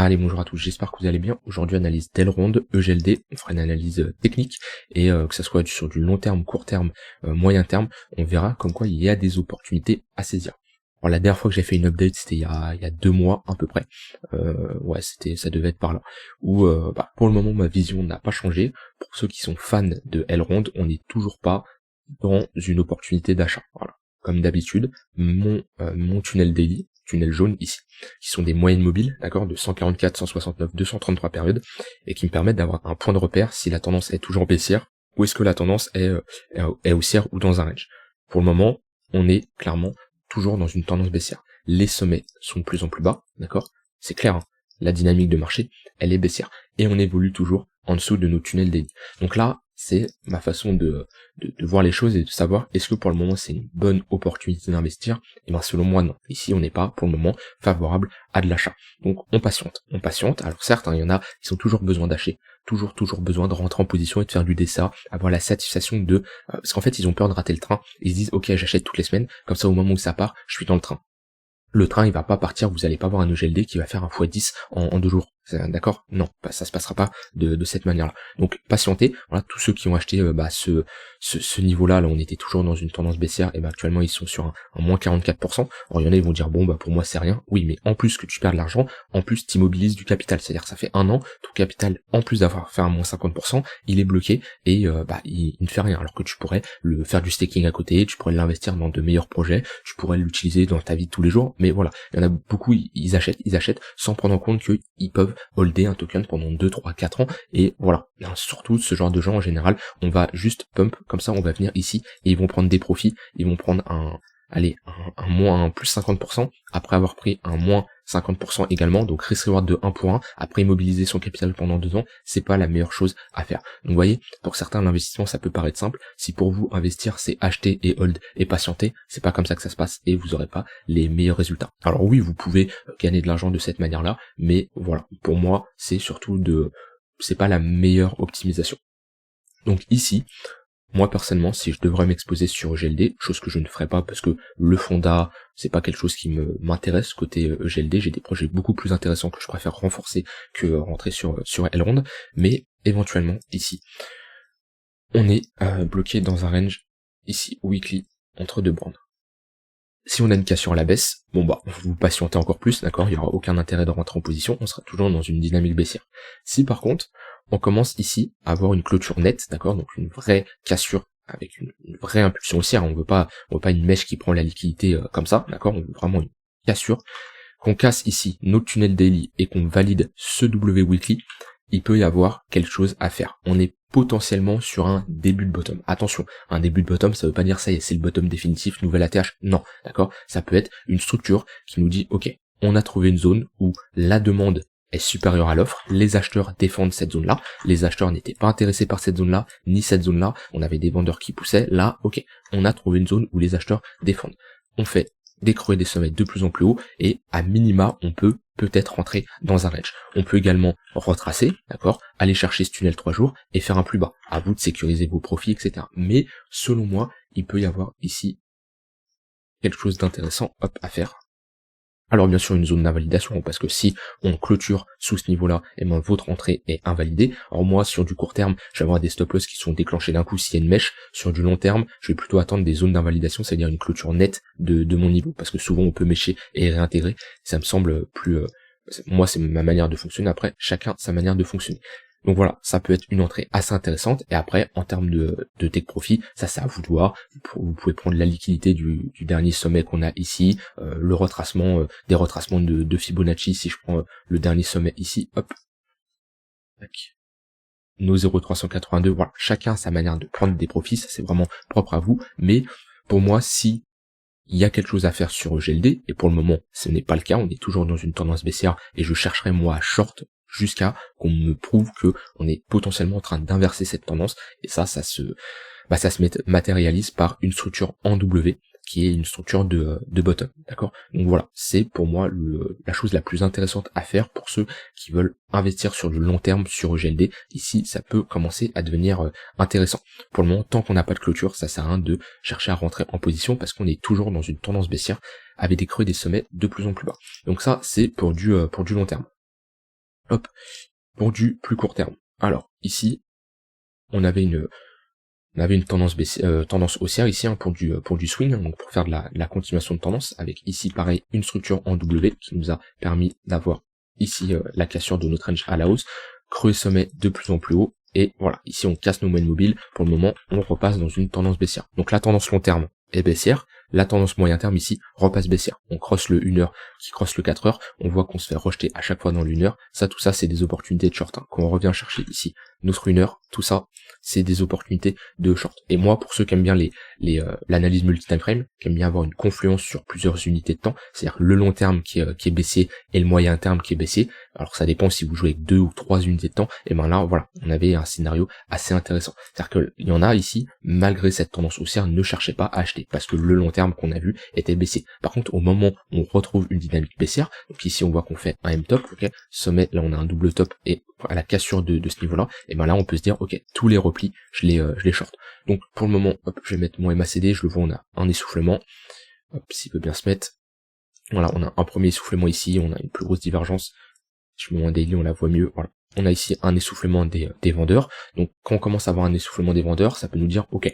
Allez, bonjour à tous, j'espère que vous allez bien. Aujourd'hui, analyse d'Elrond, EGLD, on fera une analyse technique, et que ça soit sur du long terme, court terme, moyen terme, on verra comme quoi il y a des opportunités à saisir. Alors la dernière fois que j'ai fait une update, c'était il y a 2 mois à peu près, ouais, ça devait être par là, où pour le moment ma vision n'a pas changé. Pour ceux qui sont fans de Elrond, on n'est toujours pas dans une opportunité d'achat. Voilà. Comme d'habitude, mon tunnel daily, tunnel jaune ici, qui sont des moyennes mobiles, d'accord, de 144, 169, 233 périodes, et qui me permettent d'avoir un point de repère si la tendance est toujours baissière, ou est-ce que la tendance est haussière ou dans un range. Pour le moment, on est clairement toujours dans une tendance baissière. Les sommets sont de plus en plus bas, d'accord, c'est clair, hein, la dynamique de marché, elle est baissière, et on évolue toujours en dessous de nos tunnels daily. Donc là, c'est ma façon de voir les choses et de savoir est-ce que pour le moment c'est une bonne opportunité d'investir. Et bien selon moi non. Ici on n'est pas pour le moment favorable à de l'achat. Donc on patiente. Alors certes, hein, il y en a qui ont toujours besoin d'acheter, toujours besoin de rentrer en position et de faire du DCA, avoir la satisfaction de parce qu'en fait ils ont peur de rater le train. Ils se disent ok, j'achète toutes les semaines, comme ça au moment où ça part, je suis dans le train. Le train il va pas partir, vous allez pas avoir un EGLD qui va faire un x10 en 2 jours. D'accord? Non, ça se passera pas de cette manière-là. Donc patientez, voilà, tous ceux qui ont acheté ce niveau-là, on était toujours dans une tendance baissière, et actuellement ils sont sur un moins 44%. Alors il y en a ils vont dire bon pour moi c'est rien. Oui, mais en plus que tu perds de l'argent, en plus tu immobilises du capital, c'est-à-dire que ça fait un an, ton capital, en plus d'avoir fait un moins 50%, il est bloqué et il ne fait rien, alors que tu pourrais le faire du staking à côté, tu pourrais l'investir dans de meilleurs projets, tu pourrais l'utiliser dans ta vie de tous les jours, mais voilà, il y en a beaucoup, ils achètent sans prendre en compte qu'ils peuvent holder un token pendant 2, 3, 4 ans, et voilà. Surtout ce genre de gens en général, on va juste pump, comme ça on va venir ici, et ils vont prendre des profits, ils vont prendre un plus 50%, après avoir pris un moins 50% également, donc risk reward de 1 pour 1, après immobiliser son capital pendant 2 ans, c'est pas la meilleure chose à faire. Donc vous voyez, pour certains l'investissement ça peut paraître simple, si pour vous investir c'est acheter et hold et patienter, c'est pas comme ça que ça se passe, et vous aurez pas les meilleurs résultats. Alors oui, vous pouvez gagner de l'argent de cette manière-là, mais voilà, pour moi c'est surtout c'est pas la meilleure optimisation. Donc ici, moi personnellement, si je devrais m'exposer sur EGLD, chose que je ne ferai pas parce que le fonda, c'est pas quelque chose qui m'intéresse côté EGLD, j'ai des projets beaucoup plus intéressants que je préfère renforcer que rentrer sur Elrond, mais éventuellement ici, on est bloqué dans un range ici weekly entre 2 bandes. Si on a une cassure à la baisse, vous patientez encore plus, d'accord, il n'y aura aucun intérêt de rentrer en position, on sera toujours dans une dynamique baissière. Si par contre, on commence ici à avoir une clôture nette, d'accord, donc une vraie cassure avec une vraie impulsion haussière, on veut pas une mèche qui prend la liquidité comme ça, d'accord, on veut vraiment une cassure, qu'on casse ici notre tunnel daily et qu'on valide ce W weekly, il peut y avoir quelque chose à faire. On est potentiellement sur un début de bottom. Attention, un début de bottom, ça veut pas dire ça y est, c'est le bottom définitif, nouvelle ATH. Non, d'accord? Ça peut être une structure qui nous dit, ok, on a trouvé une zone où la demande est supérieure à l'offre, les acheteurs défendent cette zone-là, les acheteurs n'étaient pas intéressés par cette zone-là, ni cette zone-là, on avait des vendeurs qui poussaient, là, ok, on a trouvé une zone où les acheteurs défendent. On fait des creux et des sommets de plus en plus haut, et à minima, on peut peut-être rentrer dans un range. On peut également retracer, d'accord, aller chercher ce tunnel 3 jours et faire un plus bas. À vous de sécuriser vos profits, etc. Mais selon moi, il peut y avoir ici quelque chose d'intéressant à faire. Alors bien sûr une zone d'invalidation, parce que si on clôture sous ce niveau-là, et votre entrée est invalidée. Alors moi, sur du court terme, je vais avoir des stop-loss qui sont déclenchés d'un coup s'il y a une mèche. Sur du long terme, je vais plutôt attendre des zones d'invalidation, c'est-à-dire une clôture nette de mon niveau, parce que souvent on peut mècher et réintégrer. Ça me semble plus... moi, c'est ma manière de fonctionner. Après, chacun sa manière de fonctionner. Donc voilà, ça peut être une entrée assez intéressante, et après, en termes de take profit, ça c'est à vous de voir, vous pouvez prendre la liquidité du dernier sommet qu'on a ici, le retracement, des retracements de Fibonacci, si je prends le dernier sommet ici, hop, tac, nos 0,382, voilà, chacun a sa manière de prendre des profits, ça c'est vraiment propre à vous, mais pour moi, si il y a quelque chose à faire sur EGLD, et pour le moment, ce n'est pas le cas, on est toujours dans une tendance baissière, et je chercherai moi à short jusqu'à qu'on me prouve que on est potentiellement en train d'inverser cette tendance, et ça se matérialise par une structure en W, qui est une structure de bottom, d'accord? Donc voilà, c'est pour moi la chose la plus intéressante à faire pour ceux qui veulent investir sur du long terme sur EGLD. Ici, ça peut commencer à devenir intéressant. Pour le moment, tant qu'on n'a pas de clôture, ça sert à rien de chercher à rentrer en position, parce qu'on est toujours dans une tendance baissière avec des creux et des sommets de plus en plus bas. Donc ça, c'est pour du long terme. Hop, pour du plus court terme. Alors, ici, on avait une tendance tendance haussière ici hein, pour du swing, donc pour faire de la continuation de tendance, avec ici pareil une structure en W qui nous a permis d'avoir ici la cassure de notre range à la hausse, creux sommet de plus en plus haut, et voilà, ici on casse nos moyennes mobiles, pour le moment on repasse dans une tendance baissière. Donc la tendance long terme est baissière, la tendance moyen terme ici repasse baissière. On crosse le 1 heure qui crosse le 4 heures, on voit qu'on se fait rejeter à chaque fois dans l'1 heure, tout ça c'est des opportunités de short, hein. Quand on revient chercher ici notre 1 heure, tout ça c'est des opportunités de short. Et moi, pour ceux qui aiment bien l'analyse multi-time frame, qui aiment bien avoir une confluence sur plusieurs unités de temps, c'est-à-dire le long terme qui est baissier et le moyen terme qui est baissier, alors ça dépend si vous jouez avec 2 ou 3 unités de temps, et ben là, voilà, on avait un scénario assez intéressant. C'est-à-dire qu'il y en a ici, malgré cette tendance haussière, ne cherchez pas à acheter, parce que le long terme qu'on a vu était baissier. Par contre, au moment où on retrouve une dynamique baissière, donc ici on voit qu'on fait un M-top, ok, sommet, là on a un double top, et à la cassure de ce niveau-là, et ben là on peut se dire, ok, tous les replis, je les short. Donc pour le moment, hop, je vais mettre mon MACD, je le vois, on a un essoufflement, hop, s'il peut bien se mettre, voilà, on a un premier essoufflement ici, on a une plus grosse divergence, si je me mets en daily, on la voit mieux, voilà. On a ici un essoufflement des vendeurs, donc quand on commence à avoir un essoufflement des vendeurs, ça peut nous dire, ok,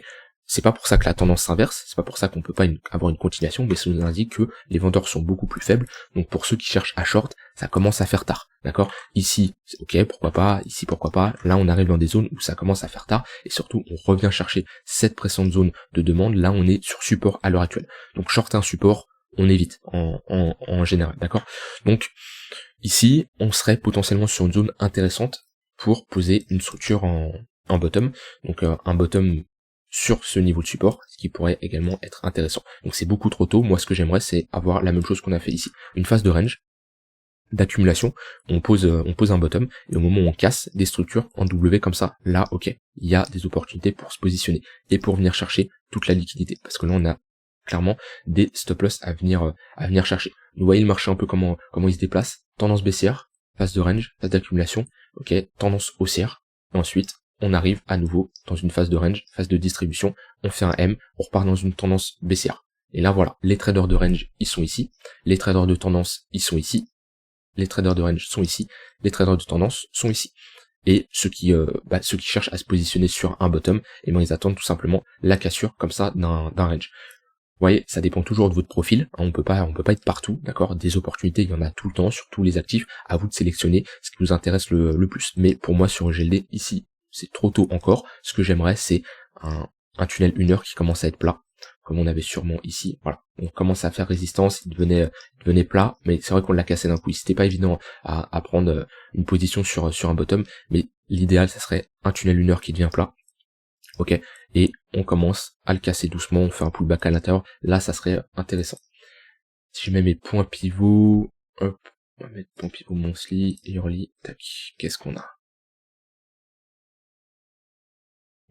c'est pas pour ça que la tendance s'inverse, c'est pas pour ça qu'on peut pas avoir une continuation, mais ça nous indique que les vendeurs sont beaucoup plus faibles, donc pour ceux qui cherchent à short, ça commence à faire tard, d'accord? Ici, c'est ok, pourquoi pas, ici pourquoi pas, là on arrive dans des zones où ça commence à faire tard, et surtout on revient chercher cette pressante zone de demande, là on est sur support à l'heure actuelle. Donc short un support, on évite en général, d'accord? Donc ici, on serait potentiellement sur une zone intéressante pour poser une structure en bottom, donc un bottom sur ce niveau de support, ce qui pourrait également être intéressant. Donc c'est beaucoup trop tôt, moi ce que j'aimerais c'est avoir la même chose qu'on a fait ici, une phase de range, d'accumulation, on pose un bottom, et au moment où on casse des structures en W comme ça, là ok, il y a des opportunités pour se positionner, et pour venir chercher toute la liquidité, parce que là on a clairement des stop loss à venir chercher. Vous voyez le marché un peu comment il se déplace, tendance baissière, phase de range, phase d'accumulation, ok, tendance haussière, et ensuite on arrive à nouveau dans une phase de range, phase de distribution, on fait un M, on repart dans une tendance baissière. Et là voilà, les traders de range, ils sont ici, les traders de tendance, ils sont ici, les traders de range sont ici, les traders de tendance sont ici. Et ceux qui cherchent à se positionner sur un bottom, et ben ils attendent tout simplement la cassure comme ça d'un range. Vous voyez, ça dépend toujours de votre profil, hein, on peut pas être partout, d'accord, des opportunités, il y en a tout le temps, sur tous les actifs, à vous de sélectionner ce qui vous intéresse le plus. Mais pour moi, sur GLD, ici, c'est trop tôt encore, ce que j'aimerais, c'est un tunnel 1 heure qui commence à être plat, comme on avait sûrement ici, voilà. On commence à faire résistance, il devenait plat, mais c'est vrai qu'on l'a cassé d'un coup, c'était pas évident à prendre une position sur un bottom, mais l'idéal, ça serait un tunnel 1 heure qui devient plat, ok, et on commence à le casser doucement, on fait un pullback à l'intérieur, là ça serait intéressant. Si je mets mes points pivots, hop, on va mettre point pivot monthly, yearly, tac, qu'est-ce qu'on a?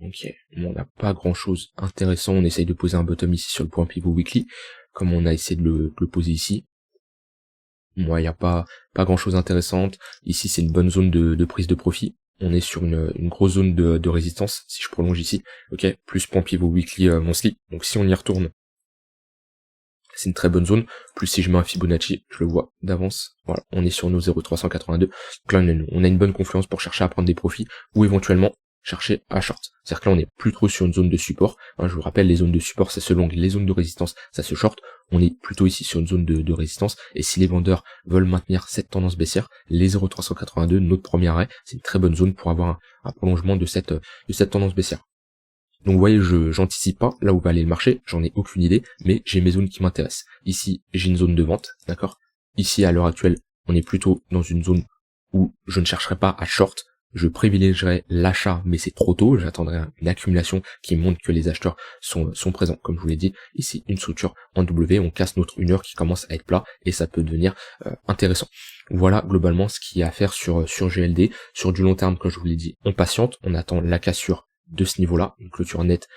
Ok, on n'a pas grand chose intéressant, on essaye de poser un bottom ici sur le point pivot weekly, comme on a essayé de le poser ici. Moi, il n'y a pas grand chose intéressante, ici c'est une bonne zone de prise de profit. On est sur une grosse zone de résistance, si je prolonge ici, ok, plus point pivot weekly monthly, donc si on y retourne, c'est une très bonne zone, plus si je mets un Fibonacci, je le vois d'avance, voilà, on est sur nos 0,382, donc là on a une bonne confluence pour chercher à prendre des profits, ou éventuellement chercher à short. C'est-à-dire que là on est plus trop sur une zone de support, hein, je vous rappelle les zones de support ça se long, les zones de résistance ça se short, on est plutôt ici sur une zone de résistance, et si les vendeurs veulent maintenir cette tendance baissière, les 0,382, notre premier arrêt, c'est une très bonne zone pour avoir un prolongement de cette tendance baissière. Donc vous voyez, j'anticipe pas là où va aller le marché, j'en ai aucune idée, mais j'ai mes zones qui m'intéressent. Ici, j'ai une zone de vente, d'accord? Ici, à l'heure actuelle, on est plutôt dans une zone où je ne chercherai pas à short, je privilégierai l'achat, mais c'est trop tôt, j'attendrai une accumulation qui montre que les acheteurs sont présents. Comme je vous l'ai dit, ici, une structure en W, on casse notre 1 heure qui commence à être plat, et ça peut devenir intéressant. Voilà globalement ce qu'il y a à faire sur GLD. Sur du long terme, comme je vous l'ai dit, on patiente, on attend la cassure de ce niveau-là, une clôture nette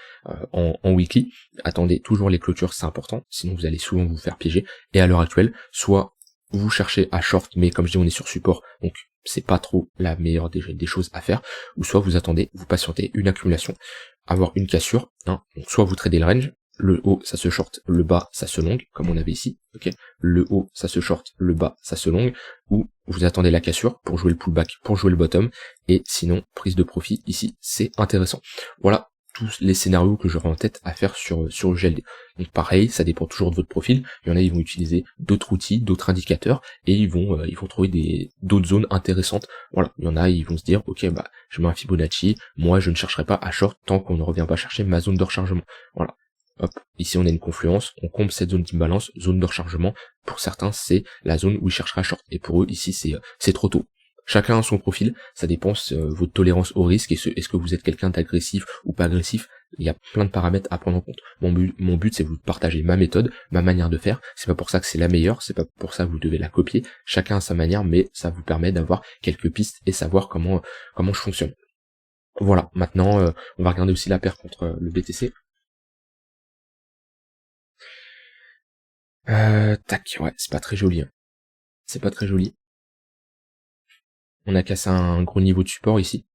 en weekly. Attendez toujours les clôtures, c'est important, sinon vous allez souvent vous faire piéger. Et à l'heure actuelle, soit vous cherchez à short, mais comme je dis, on est sur support, donc c'est pas trop la meilleure des choses à faire, ou soit vous attendez, vous patientez une accumulation, avoir une cassure, hein, donc soit vous tradez le range, le haut ça se short, le bas ça se long, comme on avait ici, ok. Le haut ça se short, le bas ça se long, ou vous attendez la cassure pour jouer le pullback, pour jouer le bottom, et sinon prise de profit ici c'est intéressant. Voilà tous les scénarios que j'aurai en tête à faire sur GLD. Donc pareil, ça dépend toujours de votre profil. Il y en a, ils vont utiliser d'autres outils, d'autres indicateurs, et ils vont trouver d'autres zones intéressantes. Voilà, il y en a, ils vont se dire, ok, bah je mets un Fibonacci, moi je ne chercherai pas à short tant qu'on ne revient pas chercher ma zone de rechargement. Voilà. Hop, ici on a une confluence, on comble cette zone d'imbalance, zone de rechargement. Pour certains, c'est la zone où ils chercheraient à short. Et pour eux, ici, c'est trop tôt. Chacun a son profil, ça dépend votre tolérance au risque, est-ce que vous êtes quelqu'un d'agressif ou pas agressif, il y a plein de paramètres à prendre en compte. Mon but c'est de vous partager ma méthode, ma manière de faire, c'est pas pour ça que c'est la meilleure, c'est pas pour ça que vous devez la copier, chacun a sa manière, mais ça vous permet d'avoir quelques pistes et savoir comment je fonctionne. Voilà, maintenant on va regarder aussi la paire contre le BTC. Tac, ouais, c'est pas très joli, hein. C'est pas très joli. On a cassé un gros niveau de support ici.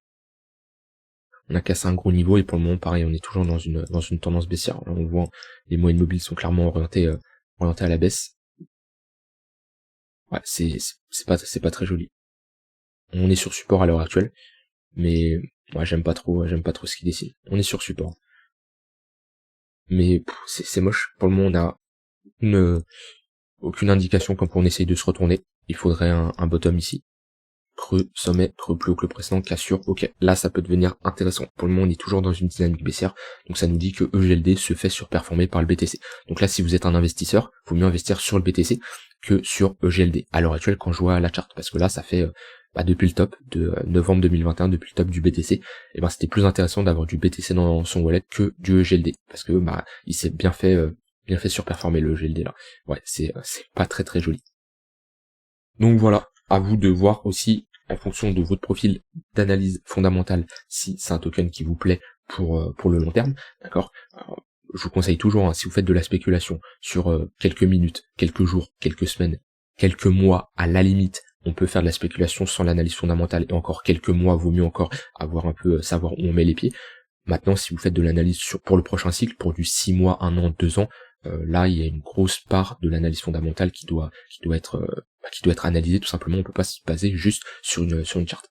On a cassé un gros niveau et pour le moment pareil, on est toujours dans une tendance baissière. Là, on le voit, les moyennes mobiles sont clairement orientées à la baisse. Ouais, c'est pas très joli. On est sur support à l'heure actuelle, mais moi j'aime pas trop ce qui dessine. On est sur support. Mais c'est moche. Pour le moment, on a aucune indication quand on essaye de se retourner. Il faudrait un bottom ici. Creux, sommet, creux plus haut que le précédent, cassure, ok, là ça peut devenir intéressant. Pour le moment on est toujours dans une dynamique baissière, donc ça nous dit que EGLD se fait surperformer par le BTC. Donc là si vous êtes un investisseur, il vaut mieux investir sur le BTC que sur EGLD, à l'heure actuelle quand je vois la charte, parce que là ça fait, depuis le top de novembre 2021, depuis le top du BTC, et ben c'était plus intéressant d'avoir du BTC dans son wallet que du EGLD, parce que il s'est bien fait surperformer le EGLD là. Ouais, c'est pas très très joli. Donc voilà, à vous de voir aussi en fonction de votre profil d'analyse fondamentale si c'est un token qui vous plaît pour le long terme, d'accord. Je vous conseille toujours, hein, si vous faites de la spéculation sur quelques minutes, quelques jours, quelques semaines, quelques mois, à la limite, on peut faire de la spéculation sans l'analyse fondamentale, et encore quelques mois, vaut mieux encore avoir un peu savoir où on met les pieds. Maintenant, si vous faites de l'analyse pour le prochain cycle, pour du 6 mois, 1 an, 2 ans, là, il y a une grosse part de l'analyse fondamentale qui doit être analysée, tout simplement. On peut pas se baser juste sur une charte.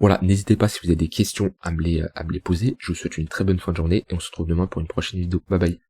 Voilà, n'hésitez pas si vous avez des questions à me les poser. Je vous souhaite une très bonne fin de journée et on se retrouve demain pour une prochaine vidéo. Bye bye.